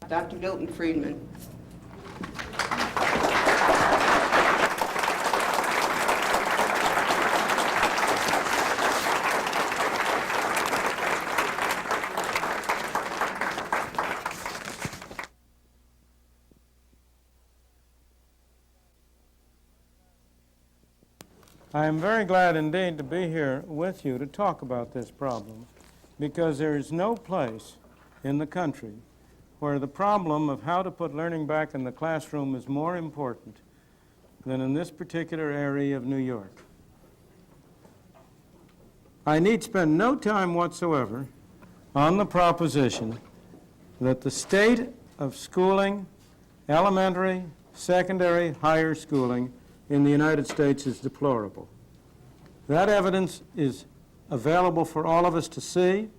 Dr. Milton Friedman. I am very glad indeed to be here with you to talk about this problem, because there is no place in the country where the problem of how to put learning back in the classroom is more important than in this particular area of New York. I need spend no time whatsoever on the proposition that the state of schooling, elementary, secondary, higher schooling in the United States is deplorable. That evidence is available for all of us to see.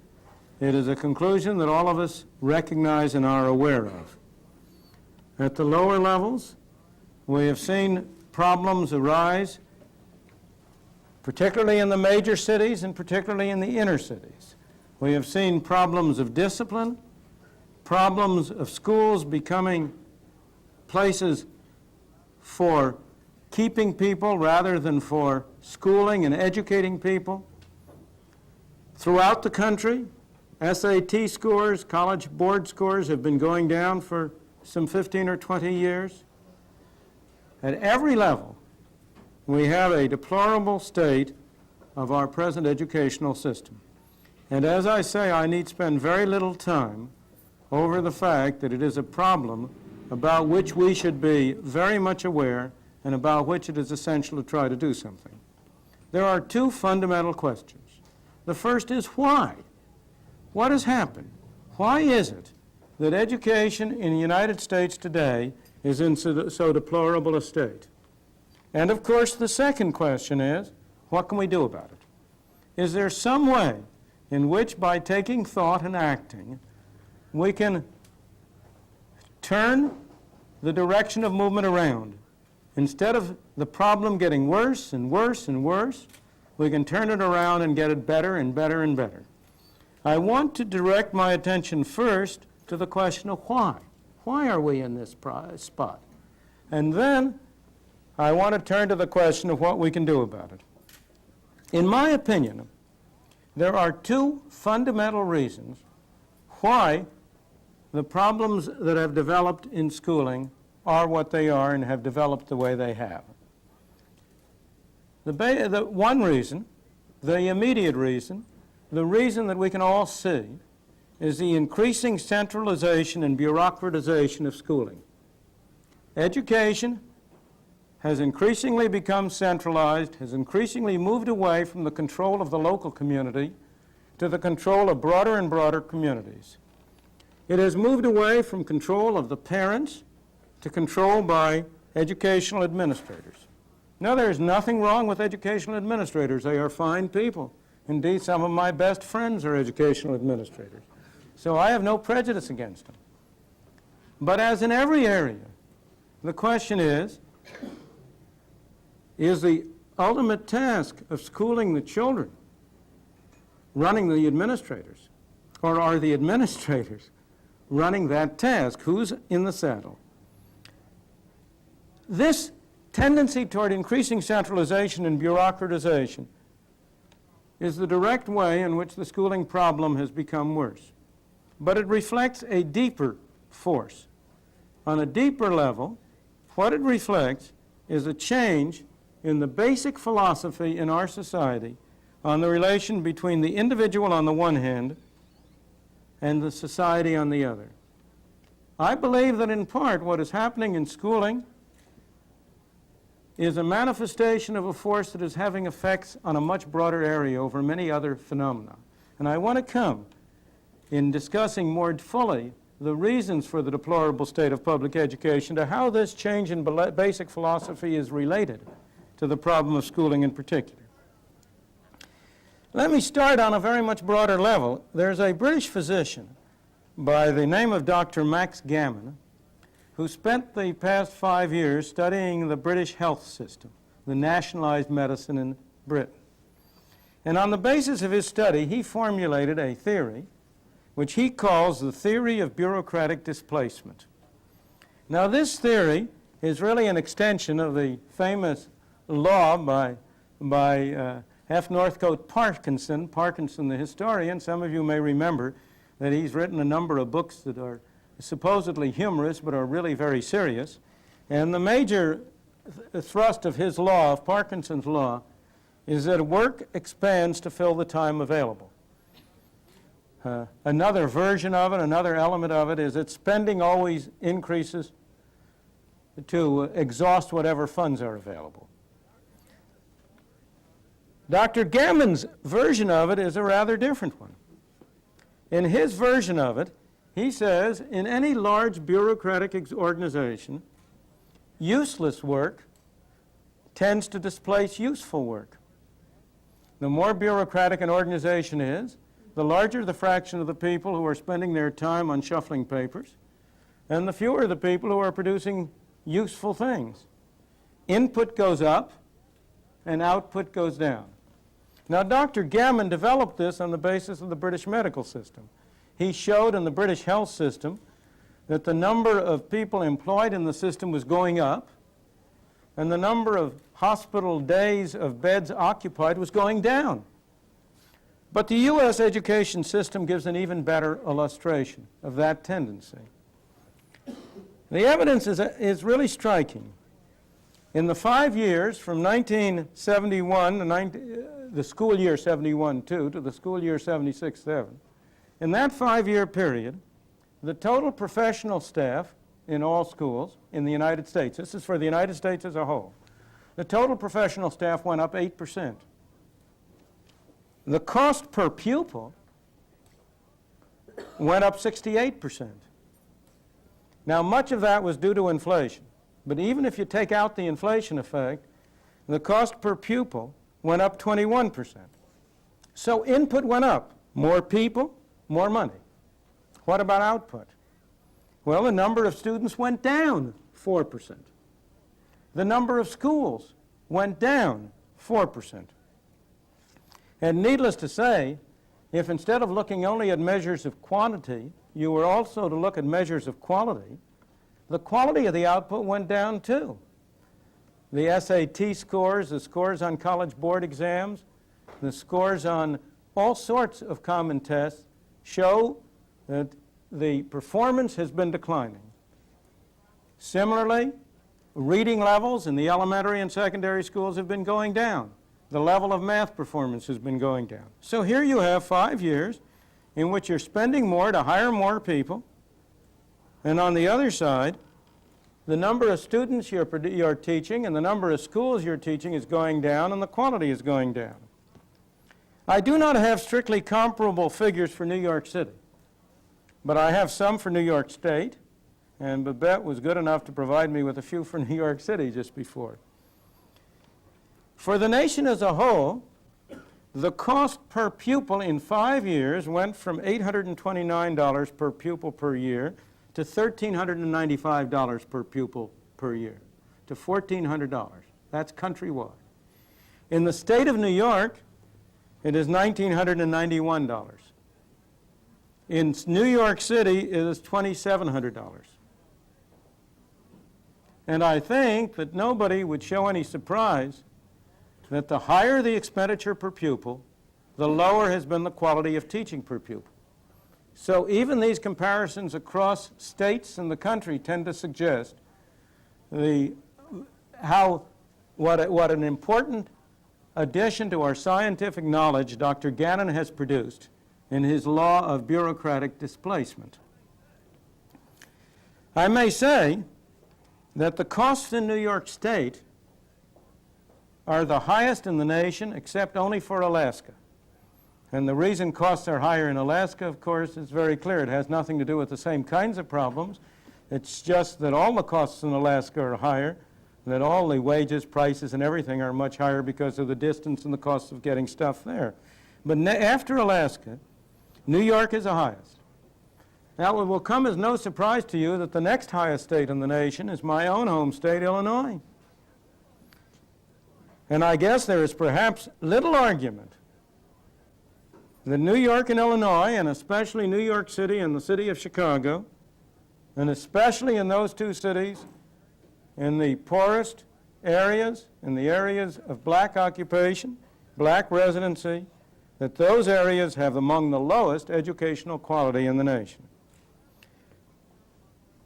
It is a conclusion that all of us recognize and are aware of. At the lower levels, we have seen problems arise, particularly in the major cities and particularly in the inner cities. We have seen problems of discipline, problems of schools becoming places for keeping people rather than for schooling and educating people. Throughout the country, SAT scores, college board scores have been going down for some 15 or 20 years. At every level, we have a deplorable state of our present educational system. And as I say, I need spend very little time over the fact that it is a problem about which we should be very much aware and about which it is essential to try to do something. There are two fundamental questions. The first is why? What has happened? Why is it that education in the United States today is in so deplorable a state? And of course, the second question is, what can we do about it? Is there some way in which, by taking thought and acting, we can turn the direction of movement around? Instead of the problem getting worse and worse and worse, we can turn it around and get it better and better and better. I want to direct my attention first to the question of why. Why are we in this spot? And then I want to turn to the question of what we can do about it. In my opinion, there are two fundamental reasons why the problems that have developed in schooling are what they are and have developed the way they have. The one reason, the immediate reason, the reason that we can all see, is the increasing centralization and bureaucratization of schooling. Education has increasingly become centralized, has increasingly moved away from the control of the local community to the control of broader and broader communities. It has moved away from control of the parents to control by educational administrators. Now, there's nothing wrong with educational administrators. They are fine people. Indeed, some of my best friends are educational administrators. So I have no prejudice against them. But as in every area, the question is the ultimate task of schooling the children running the administrators? Or are the administrators running that task? Who's in the saddle? This tendency toward increasing centralization and bureaucratization is the direct way in which the schooling problem has become worse. But it reflects a deeper force. On a deeper level, what it reflects is a change in the basic philosophy in our society on the relation between the individual on the one hand and the society on the other. I believe that in part what is happening in schooling is a manifestation of a force that is having effects on a much broader area over many other phenomena. And I want to come in discussing more fully the reasons for the deplorable state of public education to how this change in basic philosophy is related to the problem of schooling in particular. Let me start on a very much broader level. There's a British physician by the name of Dr. Max Gammon who spent the past 5 years studying the British health system, the nationalized medicine in Britain. And on the basis of his study, he formulated a theory which he calls the theory of bureaucratic displacement. Now, this theory is really an extension of the famous law by F. Northcote Parkinson the historian. Some of you may remember that he's written a number of books that are supposedly humorous but are really very serious. And the major thrust of his law, of Parkinson's law, is that work expands to fill the time available. Another version of it, another element of it, is that spending always increases to exhaust whatever funds are available. Dr. Gammon's version of it is a rather different one. In his version of it, he says, in any large bureaucratic organization, useless work tends to displace useful work. The more bureaucratic an organization is, the larger the fraction of the people who are spending their time on shuffling papers, and the fewer the people who are producing useful things. Input goes up, and output goes down. Now, Dr. Gammon developed this on the basis of the British medical system. He showed in the British health system that the number of people employed in the system was going up, and the number of hospital days of beds occupied was going down. But the U.S. education system gives an even better illustration of that tendency. The evidence is really striking. In the 5 years from 1971, the school year 71-2 to the school year 76-7, in that 5-year period, the total professional staff in all schools in the United States, this is for the United States as a whole, the total professional staff went up 8%. The cost per pupil went up 68%. Now, much of that was due to inflation. But even if you take out the inflation effect, the cost per pupil went up 21%. So input went up. More people, more money. What about output? Well, the number of students went down 4%. The number of schools went down 4%. And needless to say, if instead of looking only at measures of quantity, you were also to look at measures of quality, the quality of the output went down too. The SAT scores, the scores on college board exams, the scores on all sorts of common tests show that the performance has been declining. Similarly, reading levels in the elementary and secondary schools have been going down. The level of math performance has been going down. So here you have 5 years in which you're spending more to hire more people, and on the other side, the number of students you're teaching and the number of schools you're teaching is going down, and the quality is going down. I do not have strictly comparable figures for New York City, but I have some for New York State, and Babette was good enough to provide me with a few for New York City just before. For the nation as a whole, the cost per pupil in 5 years went from $829 per pupil per year to $1,395 per pupil per year, to $1,400. That's countrywide. In the state of New York, it is $1,991. In New York City, it is $2,700. And I think that nobody would show any surprise that the higher the expenditure per pupil, the lower has been the quality of teaching per pupil. So even these comparisons across states in the country tend to suggest what an important addition to our scientific knowledge Dr. Gannon has produced in his law of bureaucratic displacement. I may say that the costs in New York State are the highest in the nation, except only for Alaska. And the reason costs are higher in Alaska, of course, is very clear. It has nothing to do with the same kinds of problems. It's just that all the costs in Alaska are higher, that all the wages, prices, and everything are much higher because of the distance and the cost of getting stuff there. But after Alaska, New York is the highest. Now, it will come as no surprise to you that the next highest state in the nation is my own home state, Illinois. And I guess there is perhaps little argument that New York and Illinois, and especially New York City and the city of Chicago, and especially in those two cities, in the poorest areas, in the areas of black occupation, black residency, that those areas have among the lowest educational quality in the nation.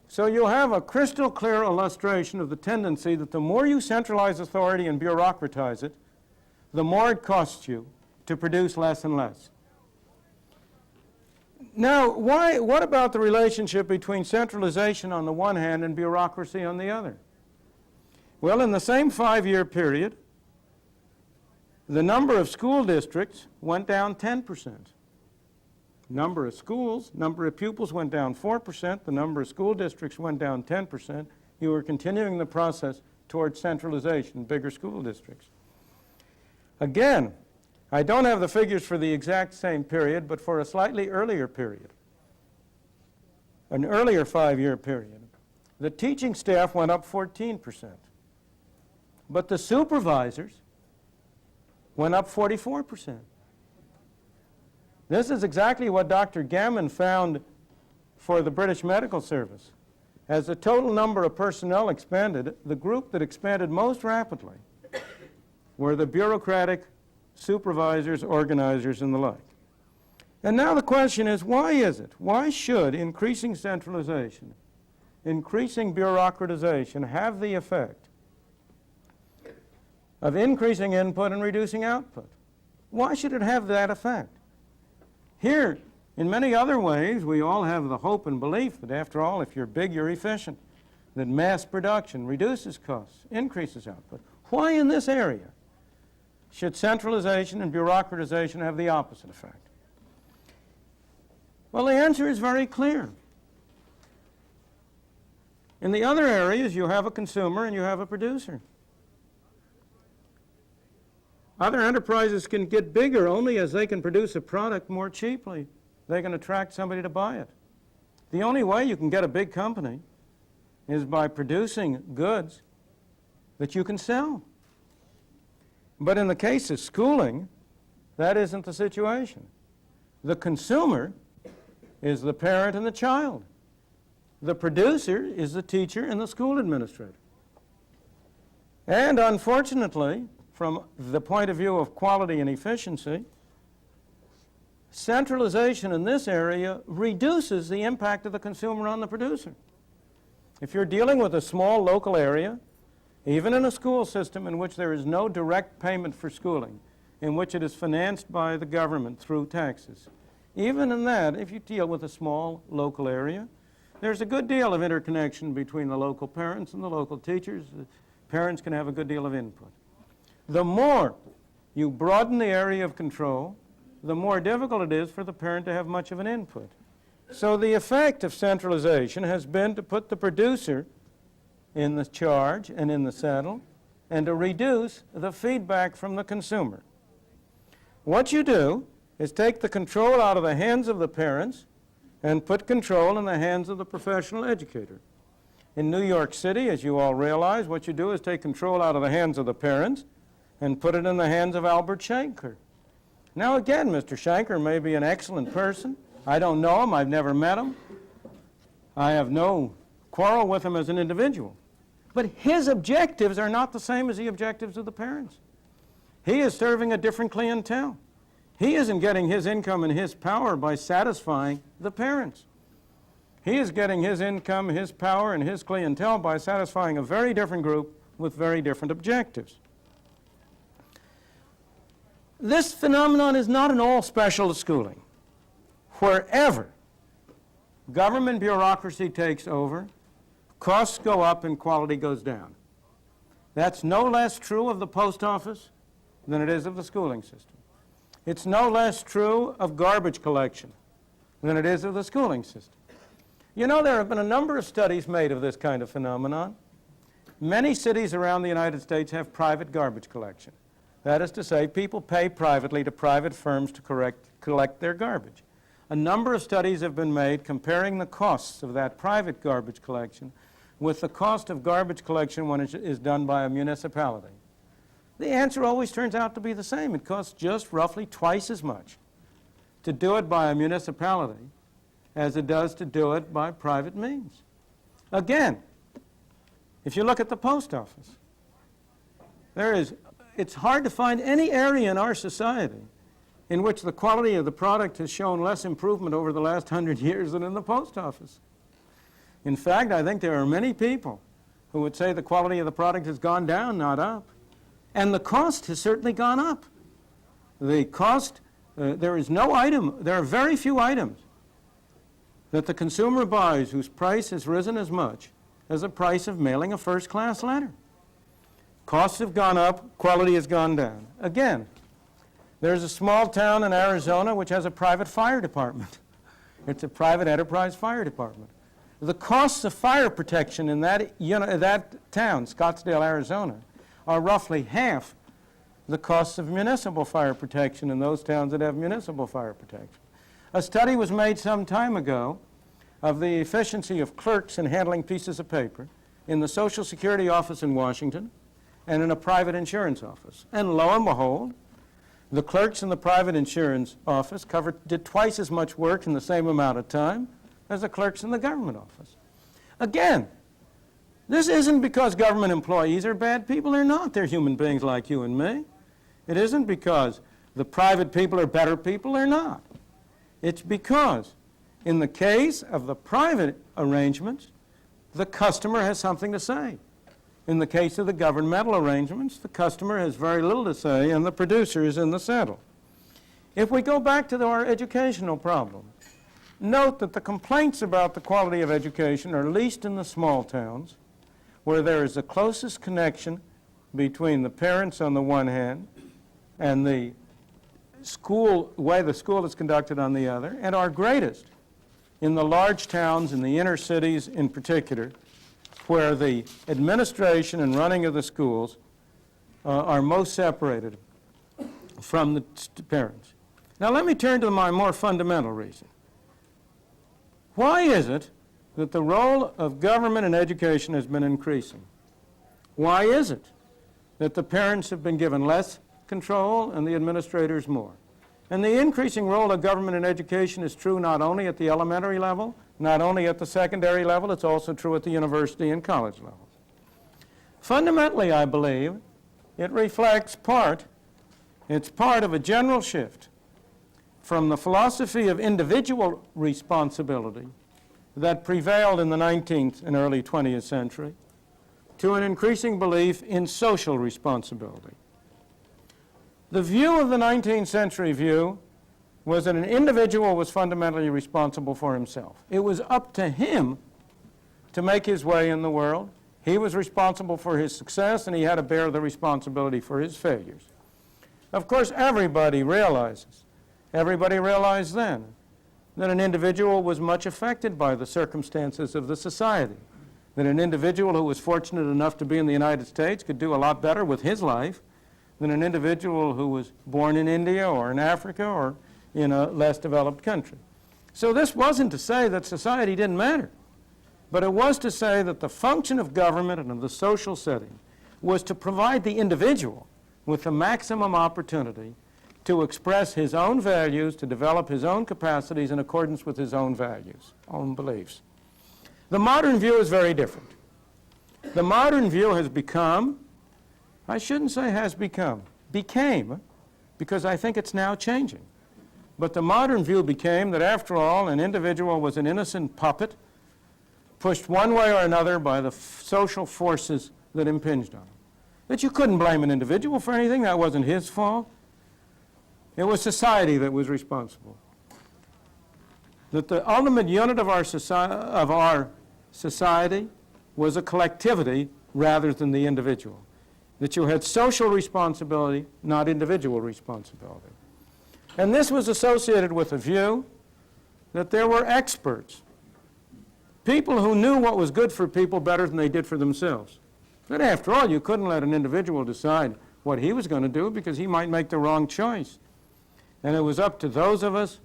So you'll have a crystal clear illustration of the tendency that the more you centralize authority and bureaucratize it, the more it costs you to produce less and less. Now, what about the relationship between centralization on the one hand and bureaucracy on the other? Well, in the same 5-year period, the number of school districts went down 10%. Number of schools, number of pupils went down 4%. The number of school districts went down 10%. You were continuing the process towards centralization, bigger school districts. Again, I don't have the figures for the exact same period, but for a slightly earlier period, an earlier 5-year period, the teaching staff went up 14%. But the supervisors went up 44%. This is exactly what Dr. Gammon found for the British Medical Service. As the total number of personnel expanded, the group that expanded most rapidly were the bureaucratic supervisors, organizers, and the like. And now the question is, why is it? Why should increasing centralization, increasing bureaucratization have the effect of increasing input and reducing output? Why should it have that effect? Here, in many other ways, we all have the hope and belief that, after all, if you're big, you're efficient, that mass production reduces costs, increases output. Why in this area should centralization and bureaucratization have the opposite effect? Well, the answer is very clear. In the other areas, you have a consumer and you have a producer. Other enterprises can get bigger only as they can produce a product more cheaply. They can attract somebody to buy it. The only way you can get a big company is by producing goods that you can sell. But in the case of schooling, that isn't the situation. The consumer is the parent and the child. The producer is the teacher and the school administrator. And unfortunately, from the point of view of quality and efficiency, centralization in this area reduces the impact of the consumer on the producer. If you're dealing with a small local area, even in a school system in which there is no direct payment for schooling, in which it is financed by the government through taxes, even in that, if you deal with a small local area, there's a good deal of interconnection between the local parents and the local teachers. The parents can have a good deal of input. The more you broaden the area of control, the more difficult it is for the parent to have much of an input. So the effect of centralization has been to put the producer in the charge and in the saddle, and to reduce the feedback from the consumer. What you do is take the control out of the hands of the parents and put control in the hands of the professional educator. In New York City, as you all realize, what you do is take control out of the hands of the parents and put it in the hands of Albert Shanker. Now again, Mr. Shanker may be an excellent person. I don't know him. I've never met him. I have no quarrel with him as an individual. But his objectives are not the same as the objectives of the parents. He is serving a different clientele. He isn't getting his income and his power by satisfying the parents. He is getting his income, his power, and his clientele by satisfying a very different group with very different objectives. This phenomenon is not at all special to schooling. Wherever government bureaucracy takes over, costs go up and quality goes down. That's no less true of the post office than it is of the schooling system. It's no less true of garbage collection than it is of the schooling system. You know, there have been a number of studies made of this kind of phenomenon. Many cities around the United States have private garbage collection. That is to say, people pay privately to private firms to collect their garbage. A number of studies have been made comparing the costs of that private garbage collection with the cost of garbage collection when it is done by a municipality. The answer always turns out to be the same. It costs just roughly twice as much to do it by a municipality as it does to do it by private means. Again, if you look at the post office, it's hard to find any area in our society in which the quality of the product has shown less improvement over the last 100 years than in the post office. In fact, I think there are many people who would say the quality of the product has gone down, not up. And the cost has certainly gone up. The cost, there are very few items that the consumer buys whose price has risen as much as the price of mailing a first-class letter. Costs have gone up, quality has gone down. Again, there's a small town in Arizona which has a private fire department. It's a private enterprise fire department. The costs of fire protection in that town, Scottsdale, Arizona, are roughly half the costs of municipal fire protection in those towns that have municipal fire protection. A study was made some time ago of the efficiency of clerks in handling pieces of paper in the Social Security office in Washington and in a private insurance office. And lo and behold, the clerks in the private insurance office did twice as much work in the same amount of time as the clerks in the government office. Again, this isn't because government employees are bad people. They're not. They're human beings like you and me. It isn't because the private people are better people. They're not. It's because in the case of the private arrangements, the customer has something to say. In the case of the governmental arrangements, the customer has very little to say and the producer is in the saddle. If we go back to our educational problem, note that the complaints about the quality of education are least in the small towns, where there is the closest connection between the parents on the one hand and the way the school is conducted on the other, and are greatest in the large towns, in the inner cities in particular, where the administration and running of the schools are most separated from the parents. Now let me turn to my more fundamental reason. Why is it that the role of government in education has been increasing? Why is it that the parents have been given less control and the administrators more? And the increasing role of government in education is true not only at the elementary level, not only at the secondary level, it's also true at the university and college level. Fundamentally, I believe, it reflects it's part of a general shift from the philosophy of individual responsibility that prevailed in the 19th and early 20th century to an increasing belief in social responsibility. The view of the 19th century view was that an individual was fundamentally responsible for himself. It was up to him to make his way in the world. He was responsible for his success, and he had to bear the responsibility for his failures. Of course, everybody realized then that an individual was much affected by the circumstances of the society, that an individual who was fortunate enough to be in the United States could do a lot better with his life than an individual who was born in India or in Africa or in a less developed country. So this wasn't to say that society didn't matter, but it was to say that the function of government and of the social setting was to provide the individual with the maximum opportunity to express his own values, to develop his own capacities in accordance with his own values, own beliefs. The modern view is very different. The modern view has become, I shouldn't say has become, became, because I think it's now changing. But the modern view became that after all, an individual was an innocent puppet pushed one way or another by the social forces that impinged on him. That you couldn't blame an individual for anything, that wasn't his fault. It was society that was responsible. That the ultimate unit of our society was a collectivity rather than the individual. That you had social responsibility, not individual responsibility. And this was associated with a view that there were experts, people who knew what was good for people better than they did for themselves. That after all, you couldn't let an individual decide what he was going to do because he might make the wrong choice. And it was up to those of us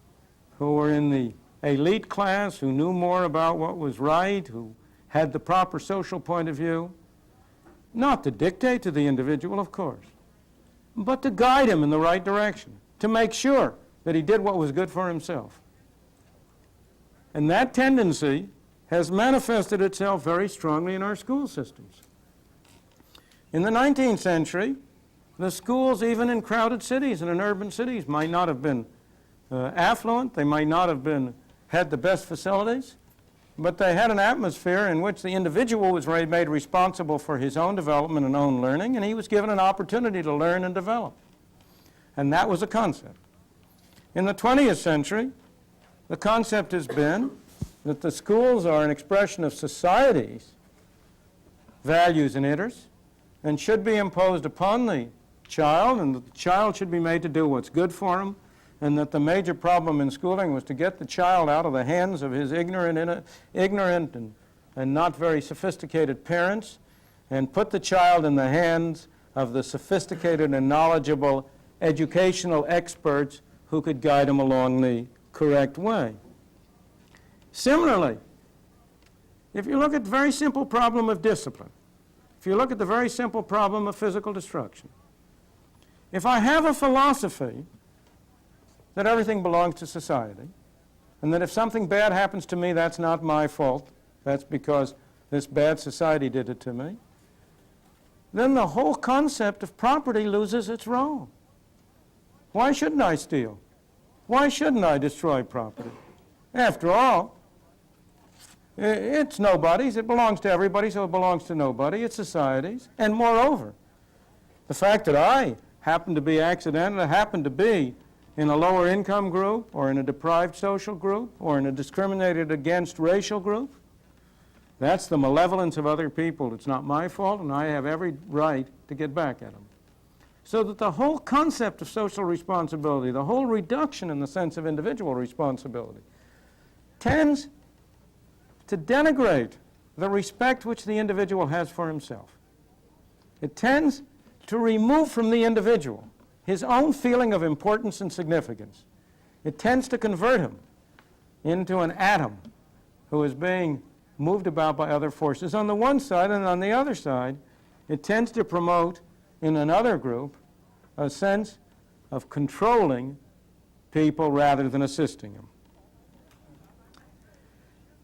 who were in the elite class, who knew more about what was right, who had the proper social point of view, not to dictate to the individual, of course, but to guide him in the right direction, to make sure that he did what was good for himself. And that tendency has manifested itself very strongly in our school systems. In the 19th century, the schools, even in crowded cities and in urban cities, might not have been affluent. They might not have had the best facilities, but they had an atmosphere in which the individual was made responsible for his own development and own learning, and he was given an opportunity to learn and develop. And that was a concept. In the 20th century, the concept has been that the schools are an expression of society's values and interests and should be imposed upon the child, and that the child should be made to do what's good for him, and that the major problem in schooling was to get the child out of the hands of his ignorant and not very sophisticated parents and put the child in the hands of the sophisticated and knowledgeable educational experts who could guide him along the correct way. Similarly, if you look at the very simple problem of discipline, if you look at the very simple problem of physical destruction, if I have a philosophy that everything belongs to society, and that if something bad happens to me, that's not my fault, that's because this bad society did it to me, then the whole concept of property loses its role. Why shouldn't I steal? Why shouldn't I destroy property? After all, it's nobody's. It belongs to everybody, so it belongs to nobody. It's society's. And moreover, the fact that I happen to be accidental, happen to be in a lower income group or in a deprived social group or in a discriminated against racial group, that's the malevolence of other people. It's not my fault, and I have every right to get back at them. So that the whole concept of social responsibility, the whole reduction in the sense of individual responsibility, tends to denigrate the respect which the individual has for himself. It tends to remove from the individual his own feeling of importance and significance. It tends to convert him into an atom who is being moved about by other forces on the one side, and on the other side, it tends to promote in another group a sense of controlling people rather than assisting them.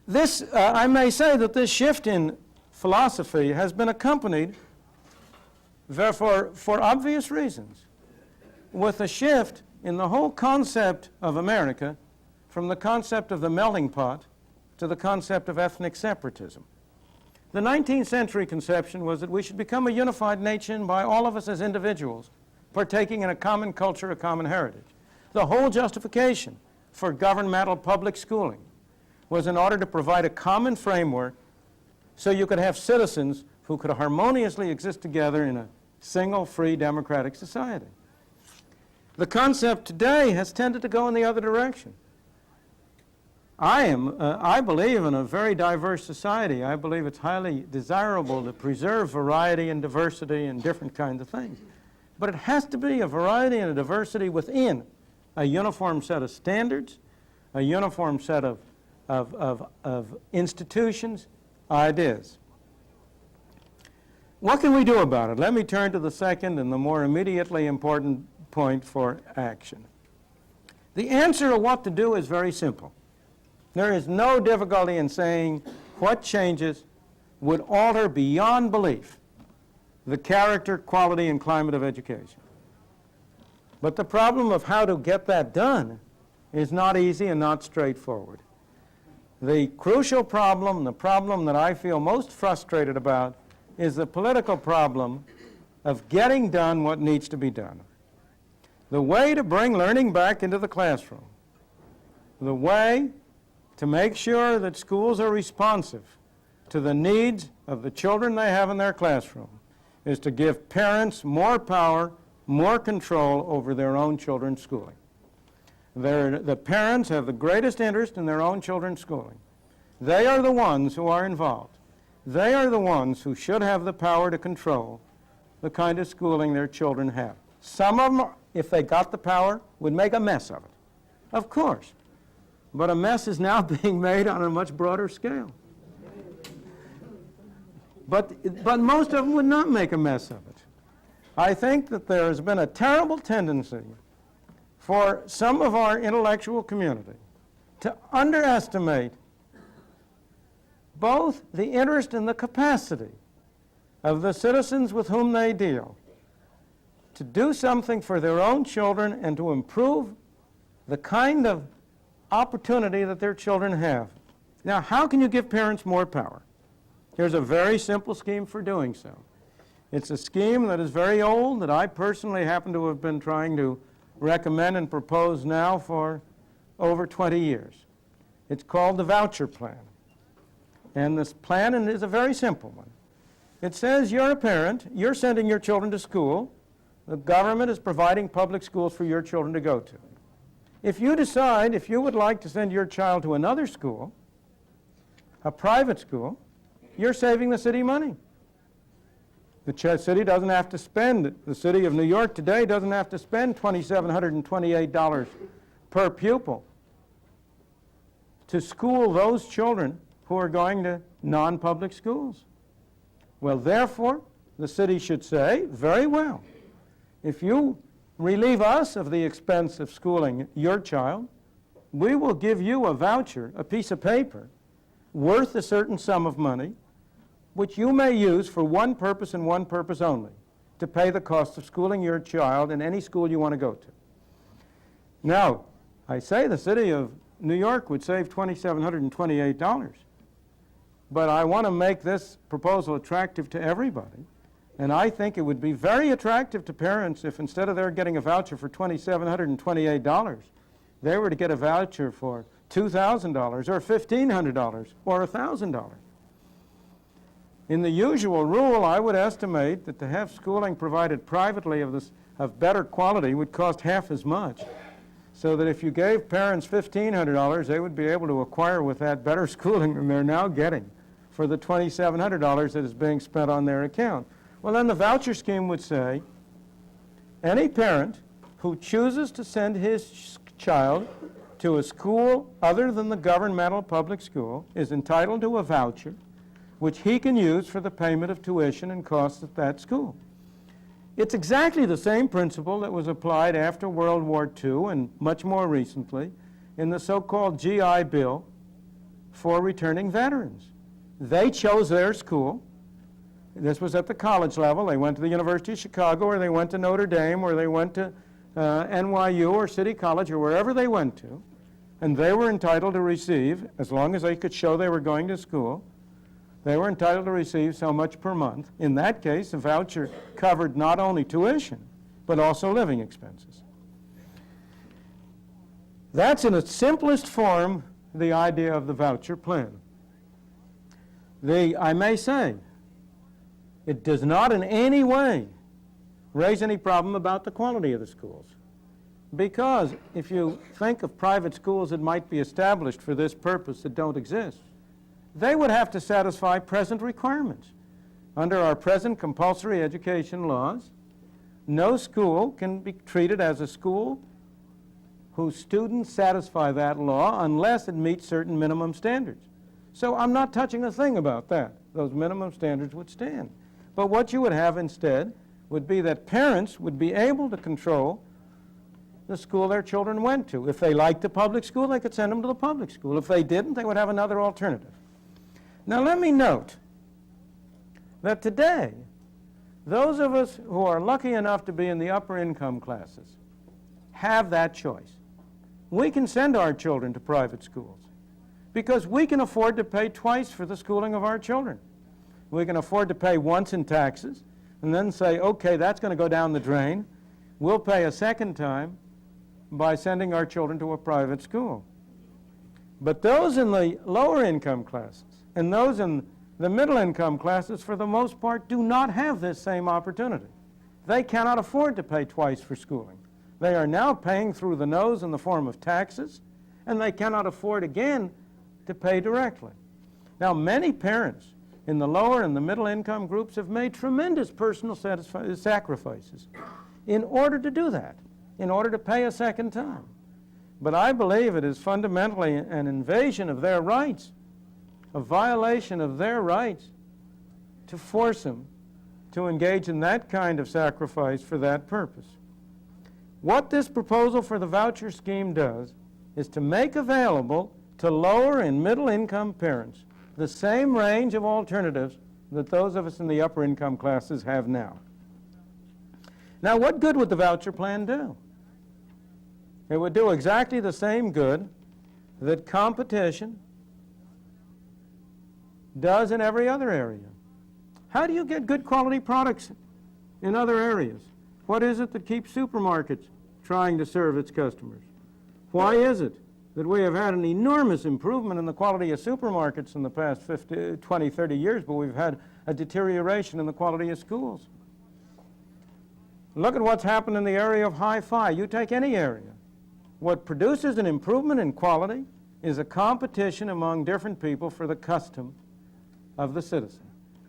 This, I may say that this shift in philosophy has been accompanied, therefore, for obvious reasons, with a shift in the whole concept of America from the concept of the melting pot to the concept of ethnic separatism. The 19th century conception was that we should become a unified nation by all of us as individuals, partaking in a common culture, a common heritage. The whole justification for governmental public schooling was in order to provide a common framework so you could have citizens who could harmoniously exist together in a single, free, democratic society. The concept today has tended to go in the other direction. I believe in a very diverse society. I believe it's highly desirable to preserve variety and diversity and different kinds of things. But it has to be a variety and a diversity within a uniform set of standards, a uniform set of institutions, ideas. What can we do about it? Let me turn to the second and the more immediately important point for action. The answer to what to do is very simple. There is no difficulty in saying what changes would alter beyond belief the character, quality, and climate of education. But the problem of how to get that done is not easy and not straightforward. The crucial problem, the problem that I feel most frustrated about, is the political problem of getting done what needs to be done. The way to bring learning back into the classroom, the way to make sure that schools are responsive to the needs of the children they have in their classroom, is to give parents more power, more control over their own children's schooling. The parents have the greatest interest in their own children's schooling. They are the ones who are involved. They are the ones who should have the power to control the kind of schooling their children have. Some of them, if they got the power, would make a mess of it. Of course. But a mess is now being made on a much broader scale. But most of them would not make a mess of it. I think that there has been a terrible tendency for some of our intellectual community to underestimate both the interest and the capacity of the citizens with whom they deal to do something for their own children and to improve the kind of opportunity that their children have. Now, how can you give parents more power? Here's a very simple scheme for doing so. It's a scheme that is very old, that I personally happen to have been trying to recommend and propose now for over 20 years. It's called the Voucher Plan. And this plan is a very simple one. It says you're a parent, you're sending your children to school, the government is providing public schools for your children to go to. If you decide if you would like to send your child to another school, a private school, you're saving the city money. The city doesn't have to spend, the city of New York today doesn't have to spend $2,728 per pupil to school those children who are going to non-public schools. Well, therefore, the city should say, very well, if you relieve us of the expense of schooling your child, we will give you a voucher, a piece of paper, worth a certain sum of money, which you may use for one purpose and one purpose only, to pay the cost of schooling your child in any school you want to go to. Now, I say the city of New York would save $2,728, but I want to make this proposal attractive to everybody, and I think it would be very attractive to parents if instead of their getting a voucher for $2,728, they were to get a voucher for $2,000 or $1,500 or $1,000. In the usual rule, I would estimate that to have schooling provided privately of better quality would cost half as much, so that if you gave parents $1,500, they would be able to acquire with that better schooling than they're now getting for the $2,700 that is being spent on their account. Well, then the voucher scheme would say, any parent who chooses to send his child to a school other than the governmental public school is entitled to a voucher which he can use for the payment of tuition and costs at that school. It's exactly the same principle that was applied after World War II and much more recently in the so-called GI Bill for returning veterans. They chose their school. This was at the college level. They went to the University of Chicago, or they went to Notre Dame, or they went to NYU or City College, or wherever they went to, and they were entitled to receive, as long as they could show they were going to school, they were entitled to receive so much per month. In that case, the voucher covered not only tuition, but also living expenses. That's in its simplest form the idea of the voucher plan. I may say, it does not in any way raise any problem about the quality of the schools. Because if you think of private schools that might be established for this purpose that don't exist, they would have to satisfy present requirements. Under our present compulsory education laws, no school can be treated as a school whose students satisfy that law unless it meets certain minimum standards. So I'm not touching a thing about that. Those minimum standards would stand. But what you would have instead would be that parents would be able to control the school their children went to. If they liked the public school, they could send them to the public school. If they didn't, they would have another alternative. Now let me note that today, those of us who are lucky enough to be in the upper income classes have that choice. We can send our children to private schools because we can afford to pay twice for the schooling of our children. We can afford to pay once in taxes and then say, okay, that's going to go down the drain. We'll pay a second time by sending our children to a private school. But those in the lower income classes and those in the middle income classes, for the most part, do not have this same opportunity. They cannot afford to pay twice for schooling. They are now paying through the nose in the form of taxes, and they cannot afford again to pay directly. Now, many parents in the lower and the middle income groups have made tremendous personal sacrifices in order to do that, in order to pay a second time. But I believe it is fundamentally an invasion of their rights, a violation of their rights, to force them to engage in that kind of sacrifice for that purpose. What this proposal for the voucher scheme does is to make available to lower and middle income parents the same range of alternatives that those of us in the upper income classes have now. Now, what good would the voucher plan do? It would do exactly the same good that competition does in every other area. How do you get good quality products in other areas? What is it that keeps supermarkets trying to serve its customers? Why is it that we have had an enormous improvement in the quality of supermarkets in the past 20, 30 years, but we've had a deterioration in the quality of schools? Look at what's happened in the area of hi-fi. You take any area. What produces an improvement in quality is a competition among different people for the custom of the citizen.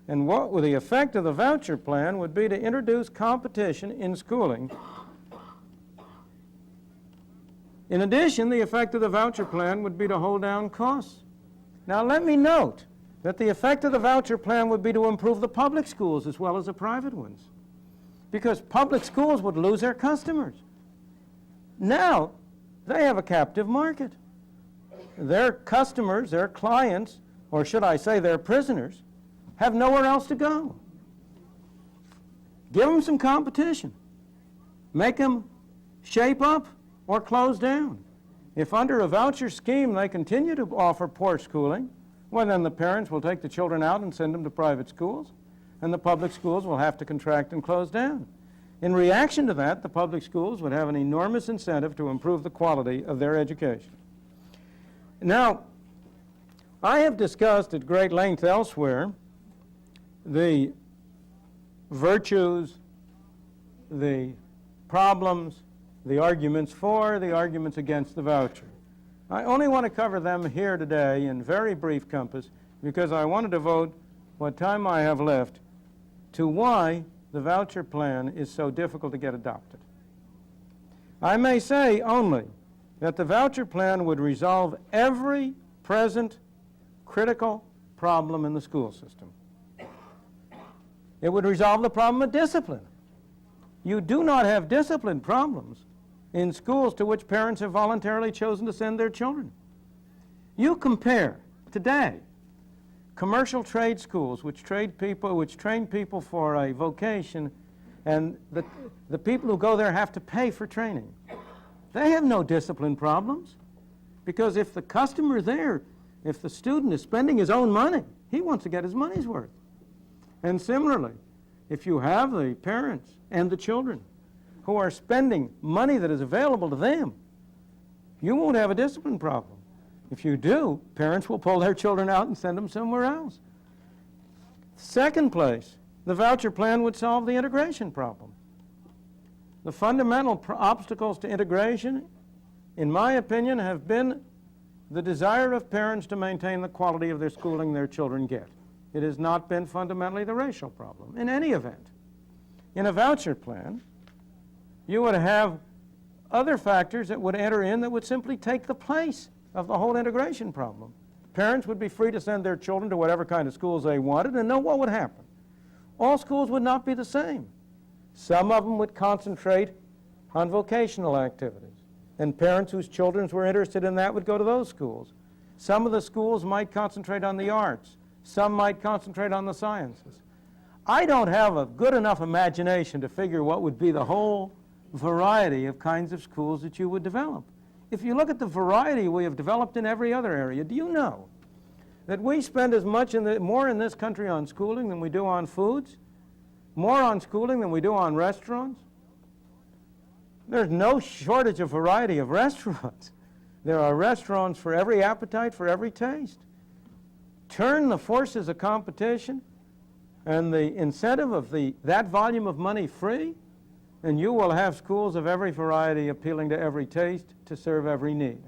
And what would the effect of the voucher plan would be to introduce competition in schooling. In addition, the effect of the voucher plan would be to hold down costs. Now, let me note that the effect of the voucher plan would be to improve the public schools as well as the private ones, because public schools would lose their customers. Now, they have a captive market. Their customers, their clients, or should I say their prisoners, have nowhere else to go. Give them some competition. Make them shape up or close down. If under a voucher scheme they continue to offer poor schooling, well, then the parents will take the children out and send them to private schools, and the public schools will have to contract and close down. In reaction to that, the public schools would have an enormous incentive to improve the quality of their education. Now, I have discussed at great length elsewhere the virtues, the problems, the arguments for, the arguments against the voucher. I only want to cover them here today in very brief compass because I want to devote what time I have left to why the voucher plan is so difficult to get adopted. I may say only that the voucher plan would resolve every present critical problem in the school system. It would resolve the problem of discipline. You do not have discipline problems in schools to which parents have voluntarily chosen to send their children. You compare today commercial trade schools which train people for a vocation, and the people who go there have to pay for training. They have no discipline problems, because if the customer there, if the student is spending his own money, he wants to get his money's worth. And similarly, if you have the parents and the children who are spending money that is available to them, you won't have a discipline problem. If you do, parents will pull their children out and send them somewhere else. Second place, the voucher plan would solve the integration problem. The fundamental obstacles to integration, in my opinion, have been the desire of parents to maintain the quality of their schooling their children get. It has not been fundamentally the racial problem. In any event, in a voucher plan, you would have other factors that would enter in that would simply take the place of the whole integration problem. Parents would be free to send their children to whatever kind of schools they wanted, and know what would happen. All schools would not be the same. Some of them would concentrate on vocational activities, and parents whose children were interested in that would go to those schools. Some of the schools might concentrate on the arts. Some might concentrate on the sciences. I don't have a good enough imagination to figure what would be the whole variety of kinds of schools that you would develop. If you look at the variety we have developed in every other area, do you know that we spend as much more in this country on schooling than we do on foods? More on schooling than we do on restaurants? There's no shortage of variety of restaurants. There are restaurants for every appetite, for every taste. Turn the forces of competition and the incentive of that volume of money free, and you will have schools of every variety appealing to every taste to serve every need.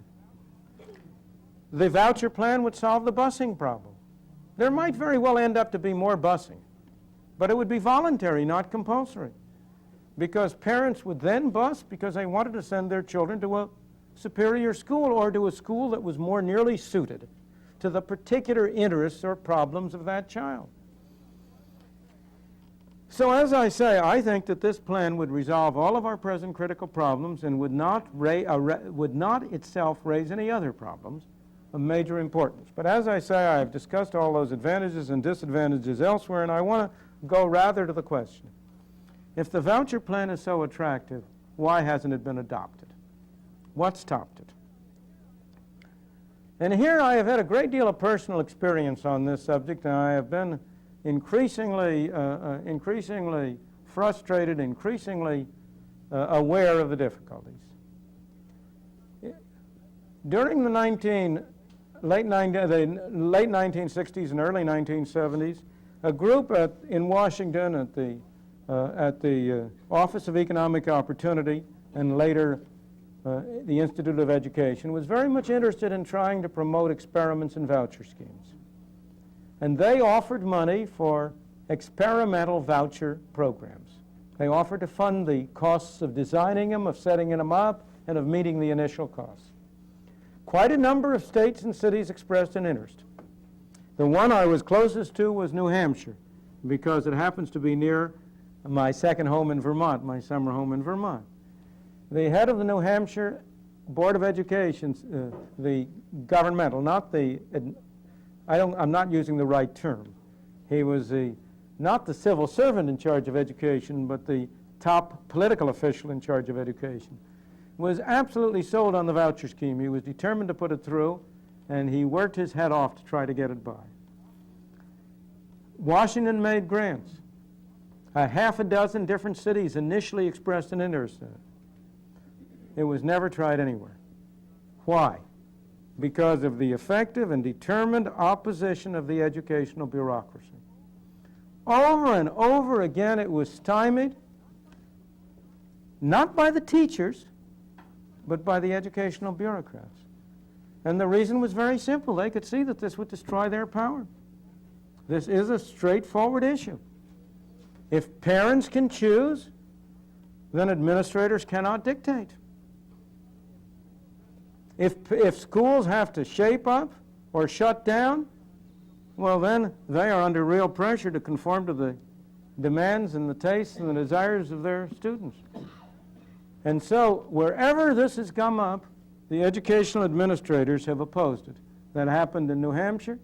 The voucher plan would solve the busing problem. There might very well end up to be more busing, but it would be voluntary, not compulsory, because parents would then bus because they wanted to send their children to a superior school or to a school that was more nearly suited to the particular interests or problems of that child. So as I say, I think that this plan would resolve all of our present critical problems and would not itself raise any other problems of major importance. But as I say, I have discussed all those advantages and disadvantages elsewhere, and I want to go rather to the question. If the voucher plan is so attractive, why hasn't it been adopted? What stopped it? And here I have had a great deal of personal experience on this subject, and I have been increasingly frustrated, increasingly aware of the difficulties. During the late 1960s and early 1970s, a group in Washington at the Office of Economic Opportunity and later the Institute of Education was very much interested in trying to promote experiments in voucher schemes. And they offered money for experimental voucher programs. They offered to fund the costs of designing them, of setting them up, and of meeting the initial costs. Quite a number of states and cities expressed an interest. The one I was closest to was New Hampshire, because it happens to be near my second home in Vermont, my summer home in Vermont. The head of the New Hampshire Board of Education, the governmental, not the, I'm not using the right term. He was not the civil servant in charge of education, but the top political official in charge of education, was absolutely sold on the voucher scheme. He was determined to put it through, and he worked his head off to try to get it by. Washington made grants. A half a dozen different cities initially expressed an interest in it. It was never tried anywhere. Why? Because of the effective and determined opposition of the educational bureaucracy. Over and over again it was stymied, not by the teachers, but by the educational bureaucrats. And the reason was very simple. They could see that this would destroy their power. This is a straightforward issue. If parents can choose, then administrators cannot dictate. If schools have to shape up or shut down, well then they are under real pressure to conform to the demands and the tastes and the desires of their students. And so wherever this has come up, the educational administrators have opposed it. That happened in New Hampshire.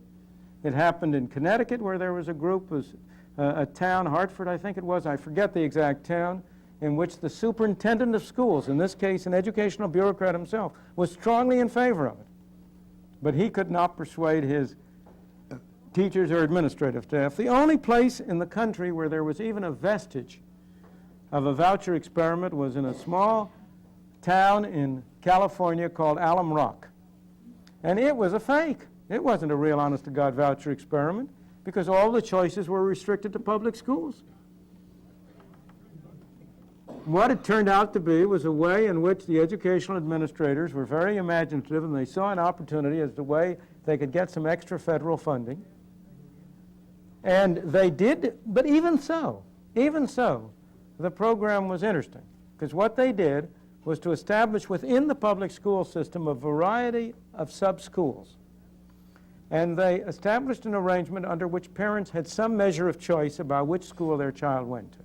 It happened in Connecticut, where there was a group, a town, Hartford I think it was, I forget the exact town, in which the superintendent of schools, in this case an educational bureaucrat himself, was strongly in favor of it. But he could not persuade his teachers or administrative staff. The only place in the country where there was even a vestige of a voucher experiment was in a small town in California called Alum Rock. And it was a fake. It wasn't a real honest-to-God voucher experiment because all the choices were restricted to public schools. What it turned out to be was a way in which the educational administrators were very imaginative, and they saw an opportunity as the way they could get some extra federal funding. And they did, but even so, the program was interesting, because what they did was to establish within the public school system a variety of sub-schools. And they established an arrangement under which parents had some measure of choice about which school their child went to.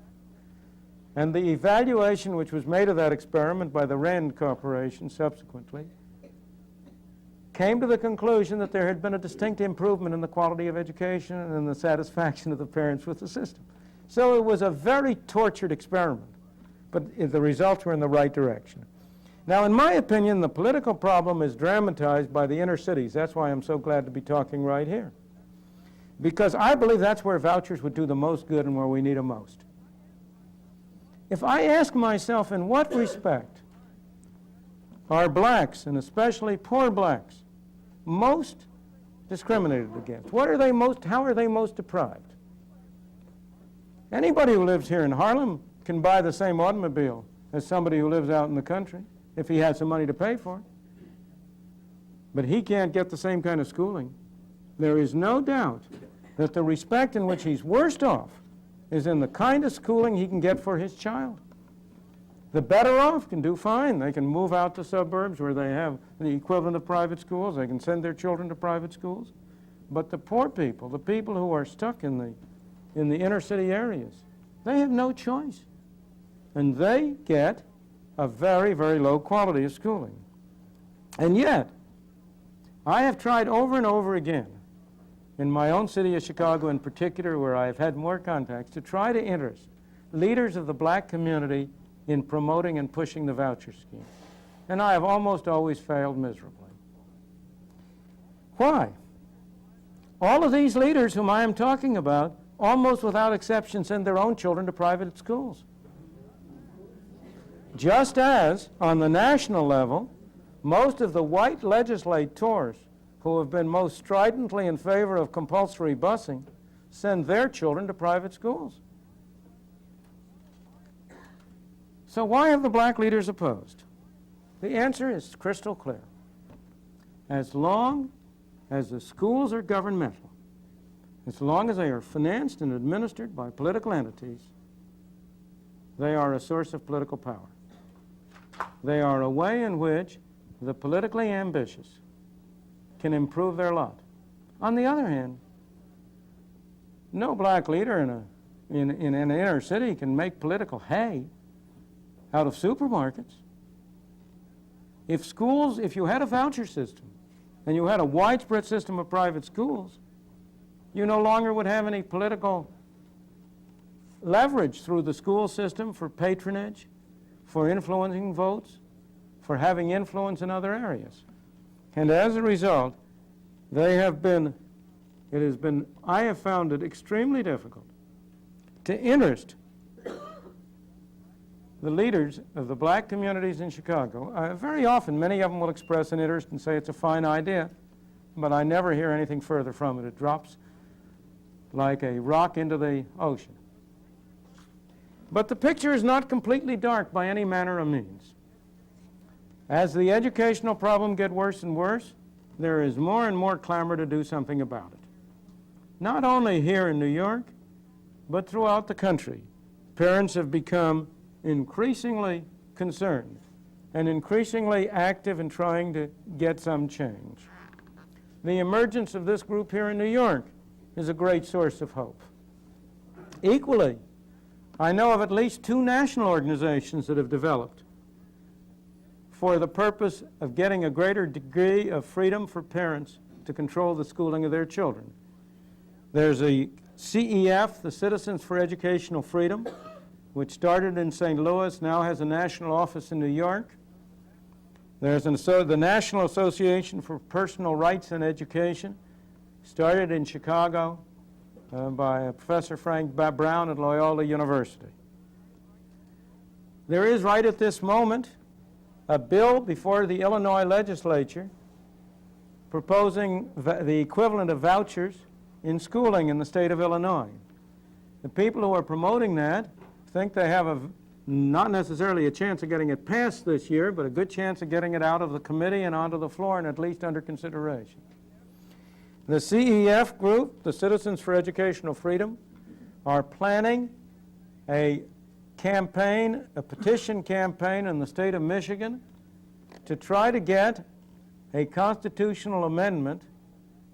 And the evaluation which was made of that experiment by the Rand Corporation subsequently came to the conclusion that there had been a distinct improvement in the quality of education and in the satisfaction of the parents with the system. So it was a very tortured experiment, but the results were in the right direction. Now, in my opinion, the political problem is dramatized by the inner cities. That's why I'm so glad to be talking right here. Because I believe that's where vouchers would do the most good and where we need them most. If I ask myself in what respect are blacks, and especially poor blacks, most discriminated against? What are they most, how are they most deprived? Anybody who lives here in Harlem can buy the same automobile as somebody who lives out in the country if he has some money to pay for it. But he can't get the same kind of schooling. There is no doubt that the respect in which he's worst off is in the kind of schooling he can get for his child. The better off can do fine. They can move out to suburbs where they have the equivalent of private schools. They can send their children to private schools. But the poor people, the people who are stuck in the inner city areas, They have no choice. And they get a very, very low quality of schooling. And yet, I have tried over and over again, in my own city of Chicago in particular, where I have had more contacts, to try to interest leaders of the black community in promoting and pushing the voucher scheme. And I have almost always failed miserably. Why? All of these leaders whom I am talking about, almost without exception, send their own children to private schools. Just as, on the national level, most of the white legislators who have been most stridently in favor of compulsory busing send their children to private schools. So why have the black leaders opposed? The answer is crystal clear. As long as the schools are governmental, as long as they are financed and administered by political entities, they are a source of political power. They are a way in which the politically ambitious can improve their lot. On the other hand, no black leader in an inner city can make political hay out of supermarkets. If you had a voucher system and you had a widespread system of private schools, you no longer would have any political leverage through the school system for patronage, for influencing votes, for having influence in other areas. And as a result, I have found it extremely difficult to interest the leaders of the black communities in Chicago. Very often, many of them will express an interest and say it's a fine idea, but I never hear anything further from it. It drops like a rock into the ocean. But the picture is not completely dark by any manner of means. As the educational problem gets worse and worse, there is more and more clamor to do something about it. Not only here in New York, but throughout the country. Parents have become increasingly concerned and increasingly active in trying to get some change. The emergence of this group here in New York is a great source of hope. Equally, I know of at least 2 national organizations that have developed for the purpose of getting a greater degree of freedom for parents to control the schooling of their children. There's a CEF, the Citizens for Educational Freedom, which started in St. Louis, now has a national office in New York. There's the National Association for Personal Rights in Education, started in Chicago by Professor Frank Brown at Loyola University. There is right at this moment a bill before the Illinois legislature proposing the equivalent of vouchers in schooling in the state of Illinois. The people who are promoting that think they have not necessarily a chance of getting it passed this year, but a good chance of getting it out of the committee and onto the floor and at least under consideration. The CEF group, the Citizens for Educational Freedom, are planning a campaign, a petition campaign in the state of Michigan to try to get a constitutional amendment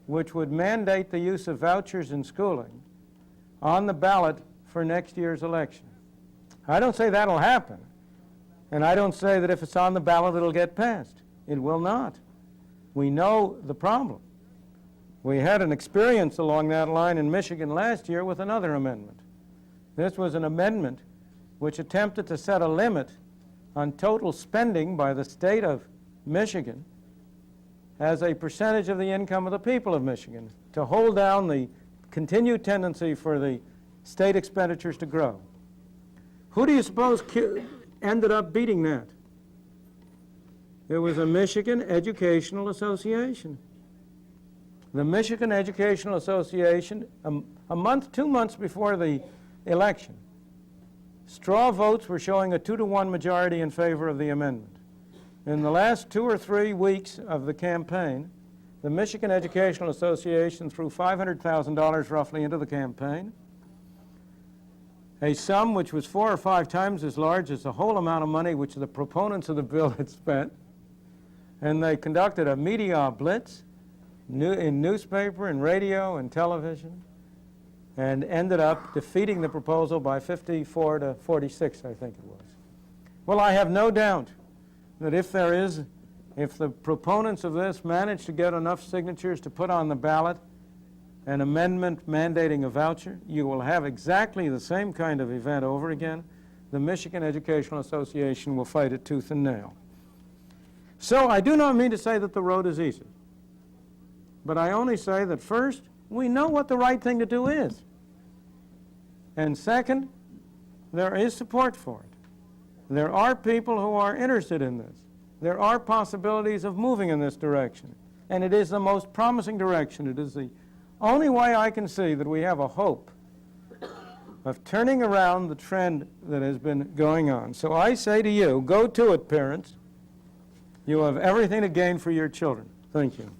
which would mandate the use of vouchers in schooling on the ballot for next year's election. I don't say that'll happen, and I don't say that if it's on the ballot it'll get passed. It will not. We know the problem. We had an experience along that line in Michigan last year with another amendment. This was an amendment which attempted to set a limit on total spending by the state of Michigan as a percentage of the income of the people of Michigan to hold down the continued tendency for the state expenditures to grow. Who do you suppose ended up beating that? It was the Michigan Educational Association. The Michigan Educational Association, a month, 2 months before the election, straw votes were showing a 2-to-1 majority in favor of the amendment. In the last 2 or 3 weeks of the campaign, the Michigan Educational Association threw $500,000 roughly into the campaign, a sum which was 4 or 5 times as large as the whole amount of money which the proponents of the bill had spent. And they conducted a media blitz in newspaper and radio and television. and ended up defeating the proposal by 54 to 46, I think it was. Well, I have no doubt that if the proponents of this manage to get enough signatures to put on the ballot an amendment mandating a voucher, you will have exactly the same kind of event over again. The Michigan Educational Association will fight it tooth and nail. So I do not mean to say that the road is easy, but I only say that first, we know what the right thing to do is. And second, there is support for it. There are people who are interested in this. There are possibilities of moving in this direction. And it is the most promising direction. It is the only way I can see that we have a hope of turning around the trend that has been going on. So I say to you, go to it, parents. You have everything to gain for your children. Thank you.